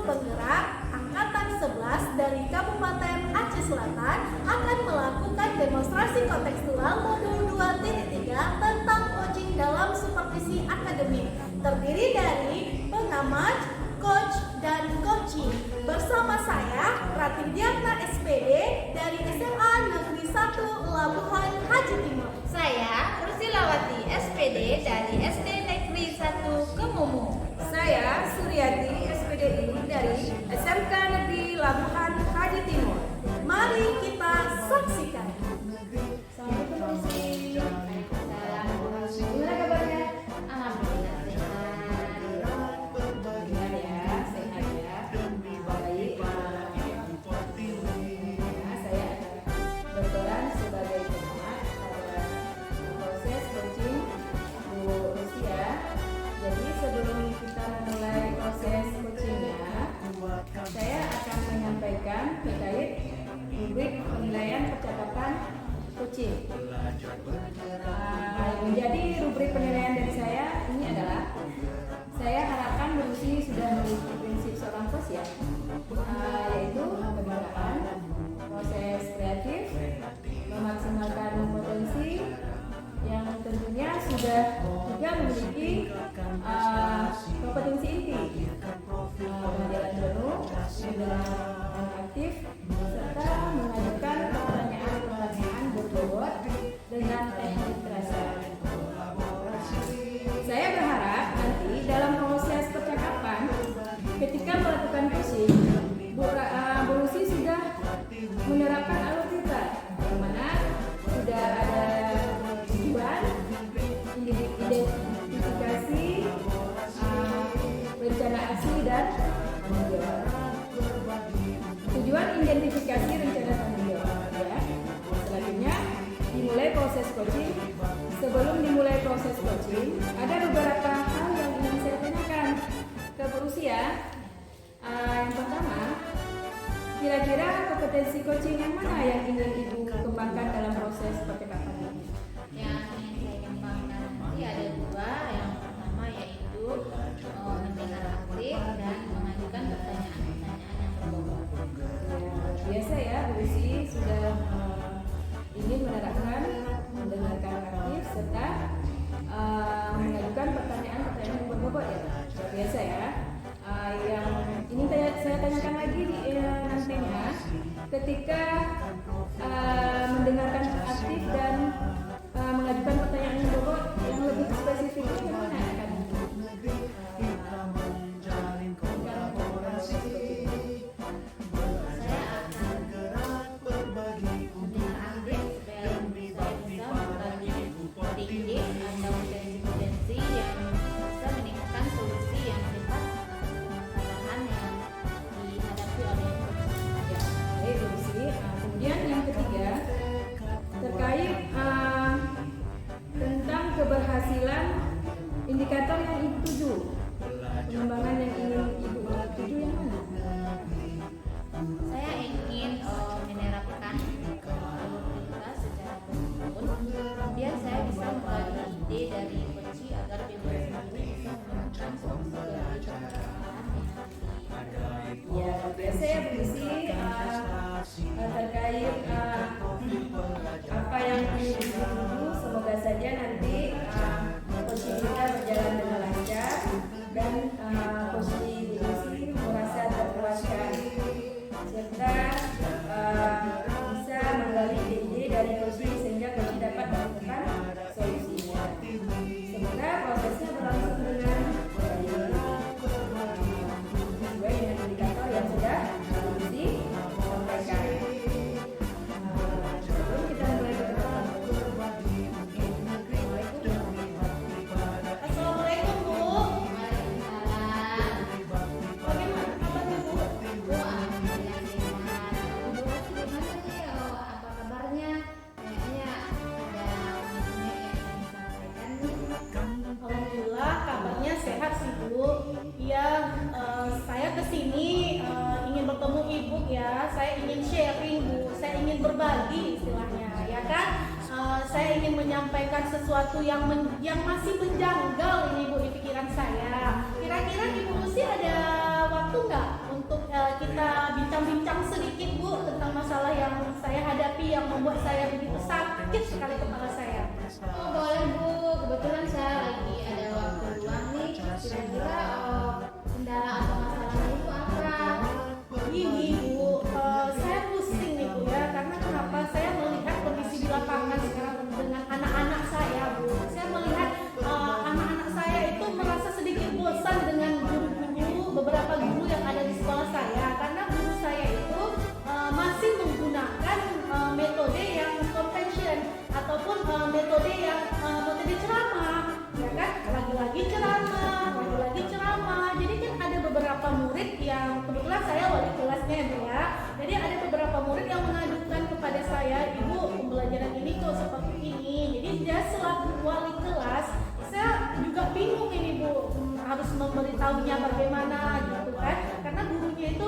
penggerak Angkatan 11 dari Kabupaten Aceh Selatan akan melakukan demonstrasi kontekstual modul 2.3 tentang coaching dalam supervisi akademik, terdiri dari pengamat, coach, dan coaching. Bersama saya, Pratirdiana SPD dari SMA Negeri 1 Labuhan Haji Timur. Saya Rusilawati SPD dari SD Negeri 1 Kemumu. Saya Suryati SPDI dari SMK Negeri Labuhan Haji Timur. Mari kita saksikan. Salam Permisi. Gimana kabarnya? Alhamdulillah sehat. Gimana ya? Sehat ya? Baik. Ya, saya adalah berperan sebagai pengamat pada proses coaching Bu Rusia. Jadi sebelum kita memulai proses coachingnya, saya akan menyampaikan terkait rubrik penilaian percakapan coaching. Menjadi rubrik penilaian dari saya ini adalah saya harapkan Bu Rusi sudah memiliki prinsip seorang coach ya, yaitu kebenaran, proses kreatif, memaksimalkan potensi, yang tentunya sudah juga memiliki kompetensi inti, pembelajaran penuh, pembelajaran aktif, serta mengajukan pertanyaan-pertanyaan berbobot dengan teknik terasa. Saya berharap nanti dalam proses percakapan, ketika melakukan coaching, Bu Rusi sudah menerapkan alur-alur yang mana sudah ada tujuan, identifikasi, rencana aksi dan tanggung jawab. Tujuan, identifikasi, rencana tanggung jawab ya. Selanjutnya dimulai proses coaching. Sebelum dimulai proses coaching, ada beberapa hal yang ingin saya tanyakan ke Bu Rusi ya. Yang pertama, kira-kira kompetensi coaching yang mana yang ingin Ibu kembangkan dalam proses percakapan ini? Yang ingin saya kembangkan nanti ada dua. Yang pertama yaitu mendengar aktif dan mengajukan pertanyaan-pertanyaan yang berbobot. Biasa ya, Bu Rusi sudah ingin menerapkan mendengarkan aktif serta mengajukan pertanyaan-pertanyaan yang berbobot ya. Biasa ya. Yang ini saya tanyakan lagi nantinya ketika mendengarkan aktif dan mengajukan pertanyaan yang berbobot yang lebih spesifik itu yang mana akan keberhasilan indikator yang Ibu tuju, pengembangan yang ingin Ibu tuju yang mana? Saya ingin menerapkan alur secara beruntun. Kemudian saya bisa menggali ide dari coach agar beliau sendiri bisa menemukan solusi dari permasalahan yang Ya, biasa ya Bu Rusi terkait apa yang ingin Ibu tuju, semoga saja nanti coaching kita berjalan dengan lancar dan coaching Ibu Rusi merasa terpuaskan serta bisa menggali ide dari coaching sehingga coaching dapat menemukan solusinya. Semoga prosesnya berlangsung dengan baik sesuai dengan indikator yang sudah Bu Rusi sampaikan. Sebelum kita mulai percakapan, Assalamualaikum Bu. Waalaikumsalam. Bagaimana kabarnya Bu? Bu, alhamdulillah sehat. Bu Rosi gimana nih? Apa kabarnya? Kayaknya ada unek-unek yang ingin disampaikan nih. Alhamdulillah kabarnya sehat sih Bu. Iya, saya kesini ingin bertemu Ibu ya. Saya ingin sharing Bu. Saya ingin berbagi istilahnya ya kan. Saya ingin menyampaikan sesuatu yang masih menjanggal ini Bu di pikiran saya. Kira-kira Ibu Lucy ada waktu nggak Bu tentang masalah yang saya hadapi yang membuat saya begitu sakit sekali kepala saya. Oh boleh Bu, kebetulan saya lagi ada waktu luang nih. Kira-kira kendala atau masalahnya itu apa? Gini Bu, saya pusing nih Bu ya, karena kenapa saya melihat kondisi di lapangan sekarang dengan anak-anak saya Bu. Saya melihat anak-anak saya itu merasa sedikit bosan dengan guru-guru, beberapa guru yang ada di sekolah saya, karena guru saya itu masih menggunakan metode yang convention ataupun metode yang metode ceramah, ya kan? Lagi-lagi ceramah. Jadi kan ada beberapa murid yang kebetulan saya wali kelasnya Bu ya. Jadi ada beberapa murid yang mengadukan kepada saya, Ibu pembelajaran ini kok seperti ini. Jadi dia selaku wali kelas, saya juga bingung ini Bu, harus memberitahunya bagaimana gitu kan? Karena gurunya itu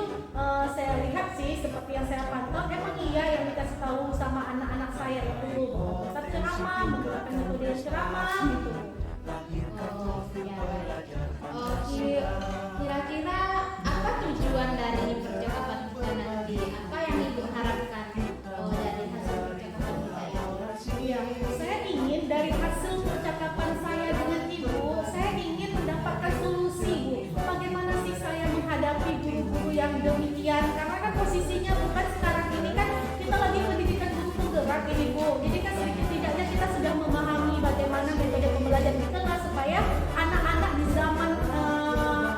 saya lihat sih seperti yang saya pantau, emang iya yang dikasih tahu sama anak-anak saya itu besar ceramah, menggunakan metode ceramah gitu. Oh ya baik. Kira-kira apa tujuan dari percakapan kita nanti? Apa yang Ibu harapkan dari hasil percakapan kita ini? Iya, saya ingin dari hasil percakapan saya dengan Ibu, saya ingin mendapatkan solusi Bu. Bagaimana sih saya menghadapi guru-guru yang demikian? Karena kan posisinya bukan sekarang ini kan kita lagi pendidikan guru penggerak ini Bu. Jadi kan sedikit-tidaknya kita sudah memahami bagaimana metode pembelajaran di kelas supaya anak-anak di zaman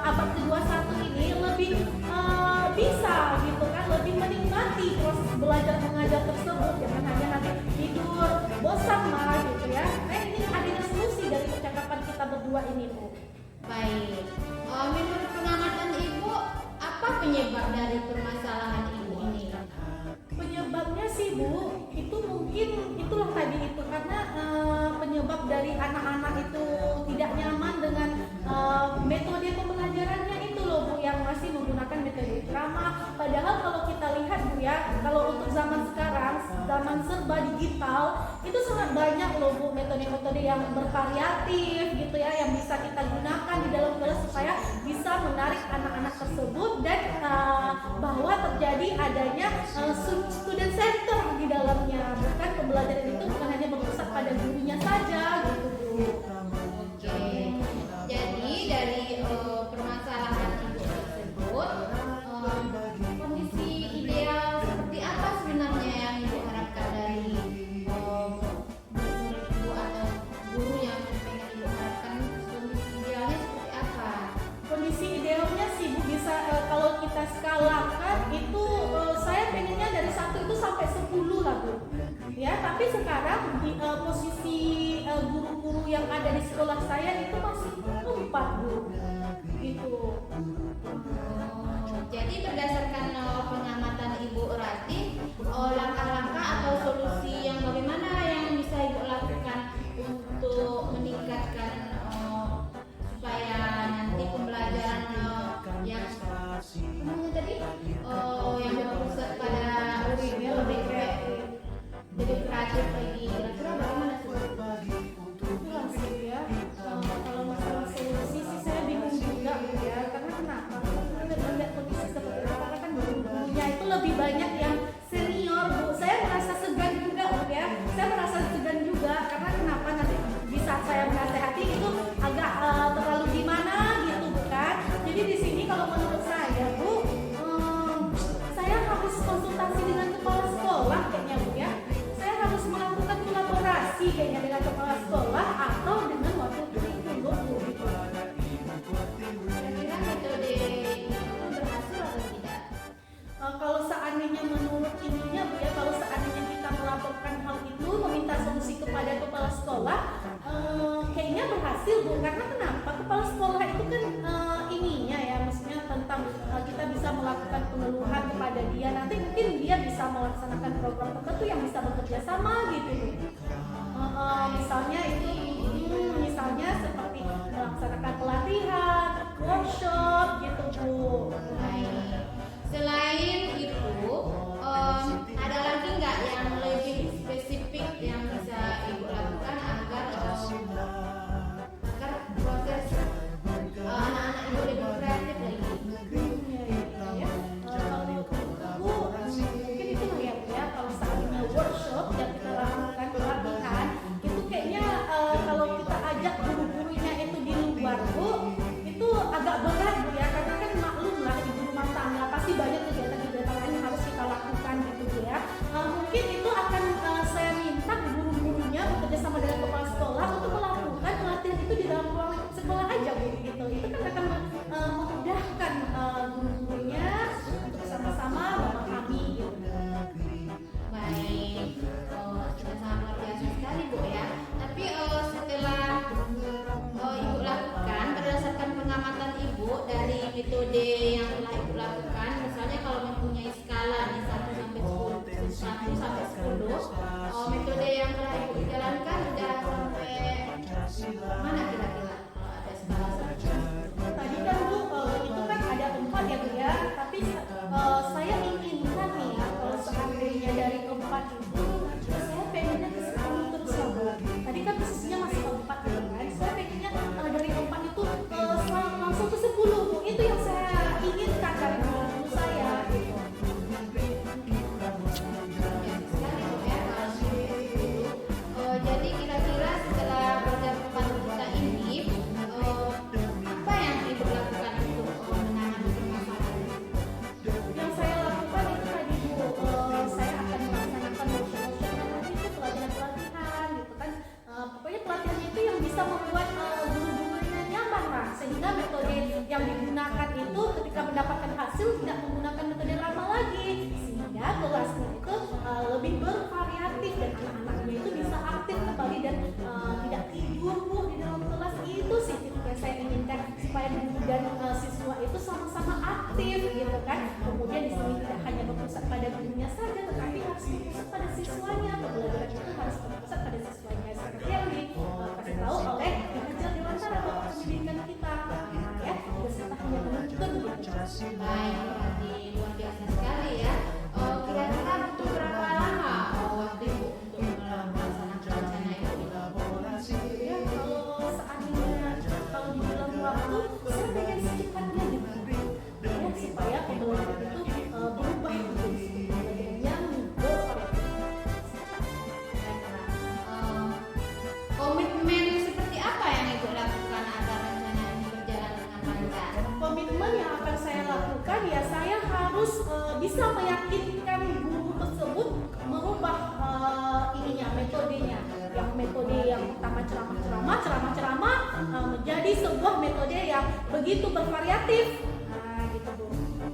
abad ke-21 ini lebih bisa gitu kan, lebih menikmati proses belajar mengajar tersebut, jangan hanya nanti tidur bosan lah gitu ya. Nah ini adanya solusi dari percakapan kita berdua ini Bu. Baik. Menurut pengamatan Ibu, apa penyebab dari permasalahan Ibu ini? Penyebabnya sih Bu, itu mungkin itulah tadi itu karena penyebab dari anak-anak itu tidak nyaman dengan metode pembelajarannya itu loh Bu, yang masih menggunakan metode ceramah. Padahal kalau kita lihat Bu ya, kalau untuk zaman sekarang, zaman serba digital, itu sangat banyak loh Bu metode-metode yang bervariatif gitu ya, yang bisa kita gunakan di dalam kelas supaya bisa menarik anak-anak tersebut dan bahwa terjadi adanya student center di dalamnya, bukan pembelajaran itu bukan hanya berpusat pada gurunya saja gitu Bu. Oke. Jadi dari permasalahan Ibu tersebut, kondisi ideal seperti apa sebenarnya yang Ibu harapkan dari Ibu atau guru yang pengen Ibu harapkan, kondisi idealnya seperti apa? Kondisi idealnya sih Bu bisa kalau kita skalakan itu saya pengennya dari 1 itu sampai 10 lah Bu. Ya, tapi sekarang di posisi guru-guru yang ada di sekolah saya itu masih 4 Bu. Gitu. Jadi berdasarkan pengamatan Ibu Rati, langkah-langkah atau solusi yang bagaimana yang bisa Ibu lakukan untuk meningkatkan supaya nanti pembelajaran yang tadi yang berpusat pada muridnya lebih kreatif, lebih kreatif lagi. Kira-kira bagaimana sih? Itulah sih ya. Kalau masalah solusi sih saya bingung juga Bu ya. Karena kenapa? Karena melihat kondisi seperti itu, karena kan guru-gurunya itu lebih banyak yang senior Bu. Saya merasa segan juga Bu ya. Saya merasa segan juga karena kenapa nanti bisa saya menasehati itu agak terlalu gimana gitu bukan? Jadi di sini kalau menurut saya Bu, saya harus konsultasi dengan kepala sekolah kayaknya Bu ya. Saya harus melakukan kolaborasi kayaknya dengan kepala sekolah atau dengan wakil kurikulum Bu. Kira-kira metode itu berhasil atau tidak? Kalau seandainya menurut ininya Bu ya, kalau seandainya kita melaporkan hal itu, meminta solusi kepada kepala sekolah, kayaknya berhasil Bu. Karena kenapa? Kepala sekolah itu kan ininya ya, maksudnya tentang kita bisa melakukan pengeluhan kepada dia. Nanti mungkin dia bisa melaksanakan program tertentu yang bisa bekerja sama gitu Bu. Misalnya itu, misalnya seperti melaksanakan pelatihan, workshop gitu Bu. Baik. Selain itu, ada lagi nggak yang lebih spesifik yang bisa Ibu lakukan agar proses anak-anak Ibu lebih kreatif lagi? Kalau Bu, mungkin aktif gitu kan. Kemudian di sini tidak hanya berpusat pada gurunya saja, tetapi harus berpusat pada siswanya. Pembelajaran itu harus berpusat pada siswanya seperti yang dikasih tahu oleh Hajar Dewantara Bapak Pendidikan kita, ya, beserta hanya menuntun gitu. Baik, berarti luar biasa sekali ya. Kira-kira butuh berapa lama waktu Ibu untuk melaksanakan rencana itu? Ya, kalau seandainya kalau dibilang waktu, saya pengen secepatnya gitu, ya, supaya pembelajaran itu berubah menjadi pembelajaran yang bervariatif. Komitmen seperti apa yang Ibu lakukan agar rencana ini berjalan dengan lancar? Komitmen yang akan saya lakukan, ya saya harus bisa meyakinkan guru tersebut merubah metodenya, yang metode yang pertama ceramah menjadi sebuah metode yang begitu bervariatif. Nah, gitu Bu.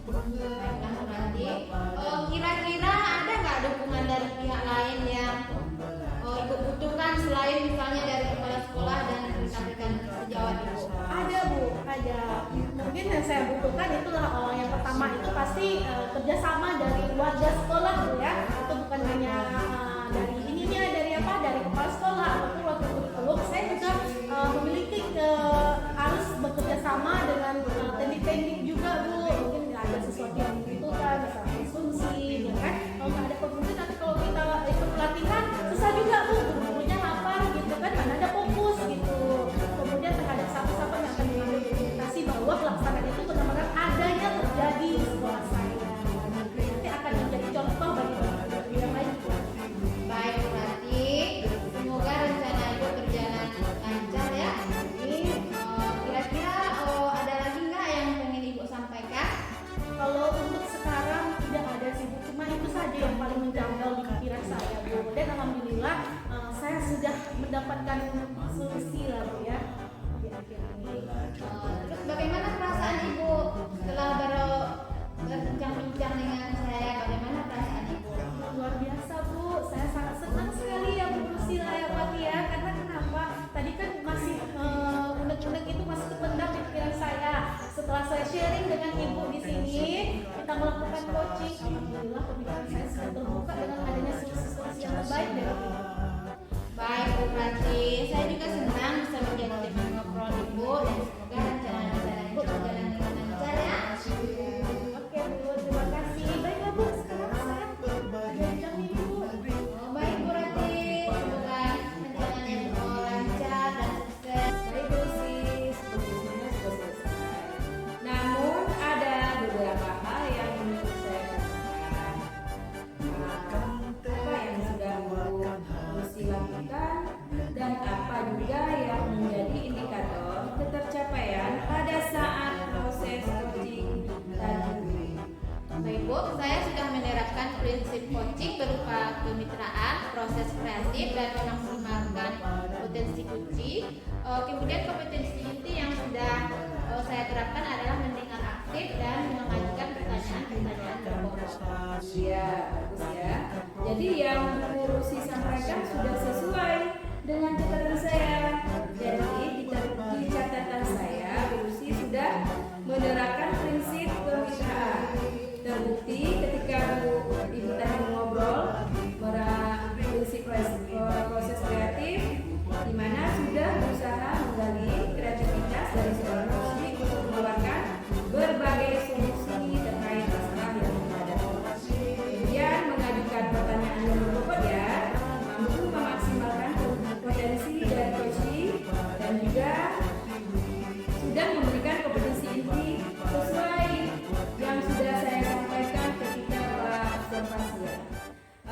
Baiklah, berarti kira-kira ada nggak dukungan dari pihak lain yang Ibu butuhkan selain misalnya dari kepala sekolah dan rekan-rekan sejawat Ibu? Ada Bu, ada. Mungkin yang saya butuhkan itulah yang pertama itu pasti kerjasama dari warga sekolah Bu ya. Itu bukan hanya dari dari kepala sekolah ataupun wakil kurikulum. Saya juga memiliki harus bekerja sama dengan teknik-teknik juga Bu. Mungkin ada sesuatu yang dibutuhkan, misalnya konsumsi, ya kan. Kalau nggak ada konsumsi, nanti kalau kita ikut pelatihan susah juga Bu. Gurunya lapar gitu kan, mana ada fokus gitu. Kemudian terhadap siapa-siapa yang akan mengambil dokumentasi bahwa pelaksanaan itu benar-benar adanya terjadi di sekolah saya. Nanti akan menjadi contoh bagi guru yang lain. Baik, berarti semoga rencana Ibu berjalan lancar ya. Kira-kira ada lagi nggak yang ingin Ibu sampaikan? Kalau untuk sekarang tidak ada sih Bu, cuma itu saja yang paling menjanggal di pikiran saya Bu. Dan alhamdulillah saya sudah mendapatkan solusi lah Bu ya di akhir ini. Terus bagaimana perasaan Ibu setelah berbincang-bincang dengan saya? Bagaimana perasaan Ibu? Luar biasa Bu, saya sangat senang sekali ya Bu Rusila ya Pak ya. Karena kenapa? Tadi kan masih unek-unek itu masih terpendam di pikiran saya. Setelah saya sharing dengan Ibu di sini, kita melakukan coaching. Alhamdulillah pemikiran saya sudah terbuka dengan adanya solusi-solusi yang terbaik dari Ibu. Baik, Bu, berarti saya juga senang bisa menjadi teman ngobrol Ibu dan semoga rencana-rencana Ibu berjalan dengan lancar ya. Oke Bu, terima kasih. Baiklah Bu, sekarang saya ada jam ini Bu. Baik, Bu Rati, semoga rencananya Ibu lancar dan sukses. Baik Bu sis, semuanya sudah selesai. Namun ada beberapa hal yang ingin saya katakan. Apa yang sudah Bu Rusi lakukan dan apa juga yang menjadi indikator ketercapaian pada saat proses coaching tadi. Baik Bu, saya sudah menerapkan prinsip coaching berupa kemitraan, proses kreatif dan memaksimalkan potensi kunci. Kemudian kompetensi inti yang sudah saya terapkan adalah mendengar aktif dan mengajukan pertanyaan-pertanyaan berpokok. Iya, bagus ya. Jadi yang Bu Rusi sampaikan sudah sesuai dengan catatan saya. Jadi di catatan saya, Bu Rusi sudah menerapkan prinsip kemitraan. Terbukti ketika Ibu tadi ngobrol prinsip proses kreatif, di mana sudah berusaha menggali kreativitas dari seorang Rusi untuk mengeluarkan berbagai solusi terkait masalah yang dihadapi. Kemudian mengajukan pertanyaan yang berbobot ya, mampu memaksimalkan potensi dari coaching dan juga sudah memberikan kompetensi inti sesuai yang sudah saya sampaikan ketika observasi.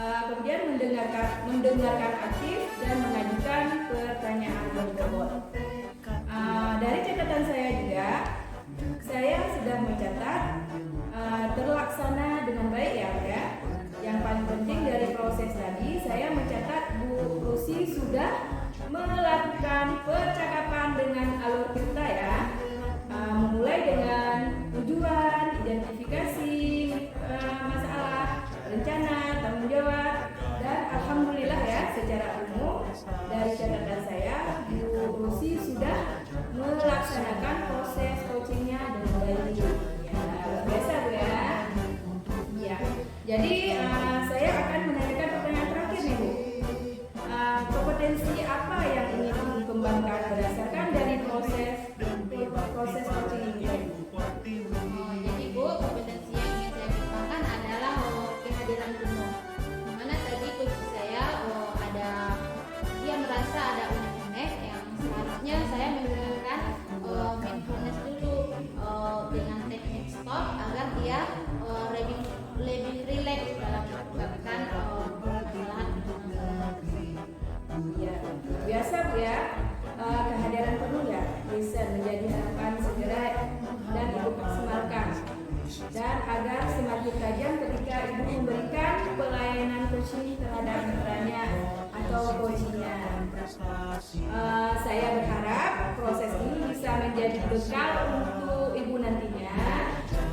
Kemudian mendengarkan aktif dan mengajukan pertanyaan berbobot. Dari catatan saya juga, saya sudah mencatat terlaksana dengan baik ya. Yang paling penting dari proses tadi, saya mencatat Bu Rusi sudah melakukan percakapan dengan alur kita ya, memulai dengan tujuan, identifikasi masalah, rencana, tanggung jawab, dan alhamdulillah ya secara umum dari catatan saya Bu Rusi sudah melaksanakan proses coachingnya dengan baik ya. luar biasa Bu ya. Ya, jadi saya akan menanyakan pertanyaan terakhir nih Bu. Kompetensi apa yang ingin dikembangkan berdasarkan dari proses coaching ini? Jadi Bu, kompetensi yang ingin saya kembangkan adalah kehadiran penuh. Dimana tadi coach saya dia merasa ada unek-unek yang seharusnya saya menggunakan mindfulness dulu dengan teknik stop agar dia lebih rileks dalam melakukan kesalahan. Ya, biasa Bu ya. Kehadiran penuh ya bisa menjadi harapan segera dan Ibu maksimalkan, dan agar semakin tajam ketika Ibu memberikan pelayanan coaching terhadap mitranya atau coachingnya. Saya berharap proses ini bisa menjadi bekal untuk Ibu nantinya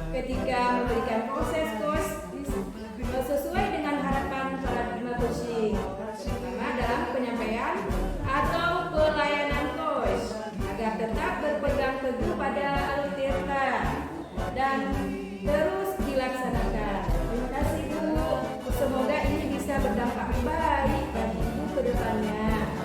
ketika memberikan proses coach sesuai dengan harapan paradigma coaching, terutama dalam penyampaian atau pelayanan coach, agar tetap berpegang teguh pada alur tirta dan terus dilaksanakan. Terima kasih Bu. Semoga ini bisa berdampak baik bagi Ibu ke depannya.